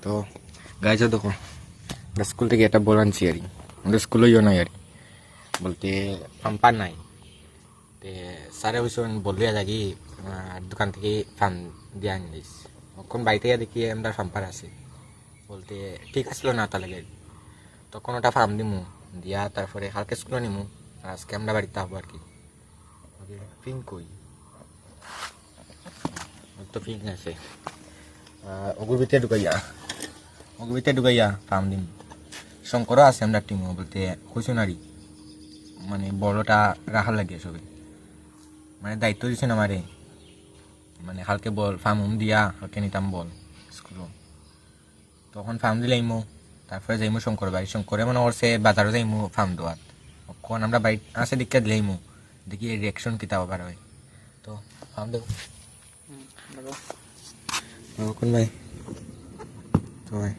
তো গাইছে দেখো স্কুল থেকে একটা বল আনছি আর আমাদের স্কুলেও নাই আর বলতে পাম্পার নাই তে স্যারে হয়েছেন বললিয়া থাকি দোকান থেকে ফার্ম দিয়ে আনি দিস এখন বাড়িতে দেখি আমরা পাম্পার আছে বলতে ঠিক আসলো না তাহলে তখন ওটা ফার্ম দিমু দিয়া তারপরে কালকে স্কুলে নিমু আর আজকে আমরা বাড়িতে হবো আর কি পিঙ্ক কই তো পিঙ্ক আছে ওগুর ভিতরে ঢুকাইয়া ফার্ম দিম শঙ্করও আছে আমরা টিমও বলতে খুশনারি মানে বড়টা রাখার লাগে সবে মানে দায়িত্ব দিচ্ছেন আমারে মানে হালকে বল ফার্ম দিয়া হালকে নিতাম বল স্কুলও তখন ফার্ম দিলাইমো তারপরে যাইমু শঙ্কর বাড়ি শঙ্করে মনে করছে বাজারও যাইমু ফার্ম দেওয়ার কখন আমরা বাড়ি আসে দিকে দিলাইমু দেখি রিয়াকশন কিতা আবার হয় তো ফার্ম দেবো কোন ভাই তো ভাই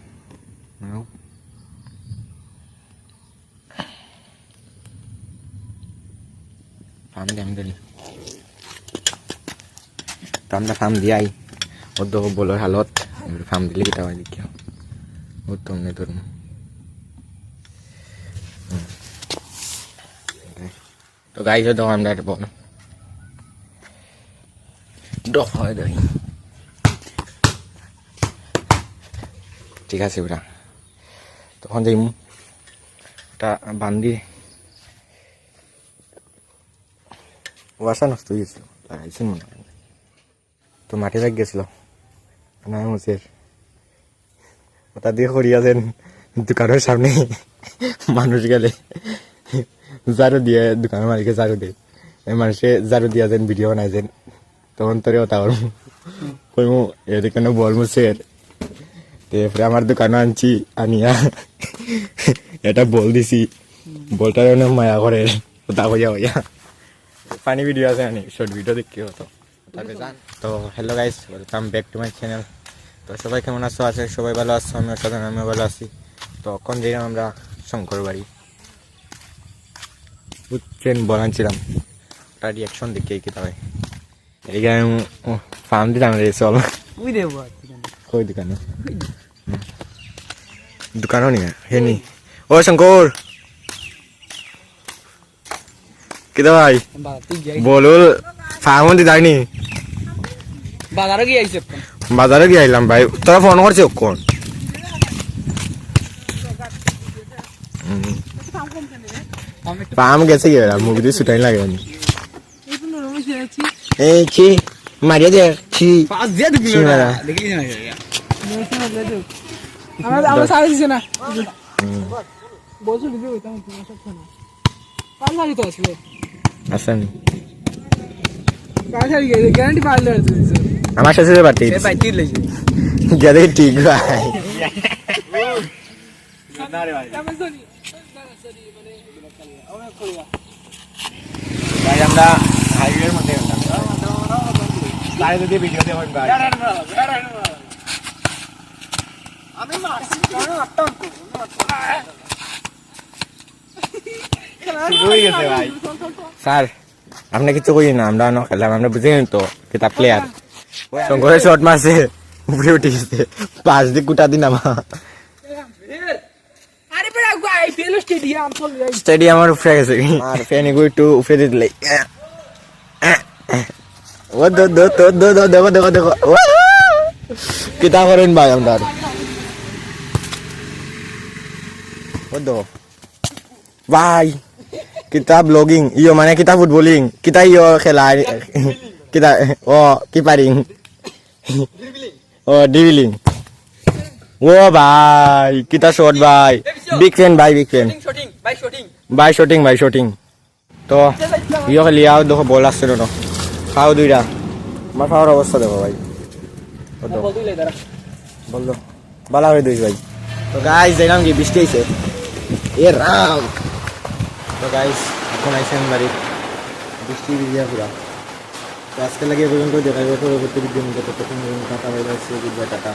ফার্ম দিয়ে আমি দিলি তো আমরা ফার্ম দিয়াই ওর তো বলার হালত ফার্ম দিলে কিতা হয় দেখি ওর তো অমনি ধরুন তো গাইছে তো আমরা একটা বল ডক হয় দেখি ঠিক আছে ওরা তখন যাইমু ওটা বান্ধি ওয়াশা নষ্ট হয়ে গেছিল লাগাইছেন মনে হয় তো মাঠে লাগ গেছিল না মুসের ওটা দিয়ে করিয়াছেন দোকানের সামনে মানুষ গেলে জারু দিয়ে দোকানের মালিকে জারু দেয় মানুষে জারু দিয়াছেন ভিডিও বানাইছেন তখন তোরে ওটা কইমু এদিকে বল মুসের তারপরে আমার দোকানে আনছি আনিয়া এটা বল দিছি বলটার অনেক মায়া করে ওটা হইয়া হইয়া ফানি ভিডিও আছে আনি শর্ট ভিডিও দেখি হতো তো hello guys welcome back to my channel তো সবাই কেমন আছো আছে সবাই ভালো আছো আমিও সাধারণ আমিও ভালো আছি তো এখন দিলাম আমরা শঙ্কর বাড়ি বুঝছেন বলানছিলাম ওটা রিয়াকশন দেখি কিতা হয় এইখানে ফার্ম দিলাম রে চল কই দোকানে দোকানও নি হে নি ও শঙ্কর কিতা ভাই বলুল ফার্ম দি যাইনি বাজারে গিয়ে আইলাম ভাই তোরা ফোন করছে কোন পাম গেছে কি মুখ দিয়ে ছুটাই লাগে এই ছি মারিয়া দে ছি আমরা সারা দিছে না বলছো দিবে ওইটা পাল মারি তো আসলে আসেন পাল মারি গেছে গ্যারান্টি পাল দিছে আমার সাথে বাড়তে বাইতে লইছে গেলে ঠিক ভাই না রে ভাই আমি সরি মানে আমরা করিয়া ভাই আমরা হাইওয়ের মধ্যে গাড়ি দিয়ে ভিডিও দেবেন ভাই আমি মারছি কেন আটটা শুরু হয়ে গেছে ভাই স্যার আপনি কিছু কই না আমরা না খেলাম আমরা বুঝেন তো কিতা প্লেয়ার শঙ্করের শট মারছে উপরে উঠে গেছে পাঁচ দিক গুটা দিন আমার আরে বড় আইপিএল স্টেডিয়াম চল স্টেডিয়াম আর উপরে গেছে আর ফ্যান এগো একটু উপরে দিলে ও দো দো দো দো দো দেখো দেখো দেখো কিতা করেন ভাই আমরা ও দো ভাই কিতা ব্লগিং ইয়ো মানে কিতা ফুটবলিং কিতা ইয়ো খেলা কিতা ও কিপারিং ও ড্রিবলিং ও ভাই কিতা শট ভাই বিগ ফ্যান ভাই বিগ ফ্যান বাই শটিং তো ইয়ো খেলিয়াও দেখো বল আসছে না খাও দুইটা আমার খাওয়ার অবস্থা দেখো ভাই বল দো বালা হয়ে দুই ভাই তো গাইস দেখলাম কি বৃষ্টি হয়েছে এ রাম তো গাইস এখন আইসেন বাড়ি বৃষ্টি ভিজিয়া পুরা তো আজকে লাগে পর্যন্ত দেখা যাবে পরবর্তী ভিডিও মধ্যে ততক্ষণ টাটা বাই বাই টাটা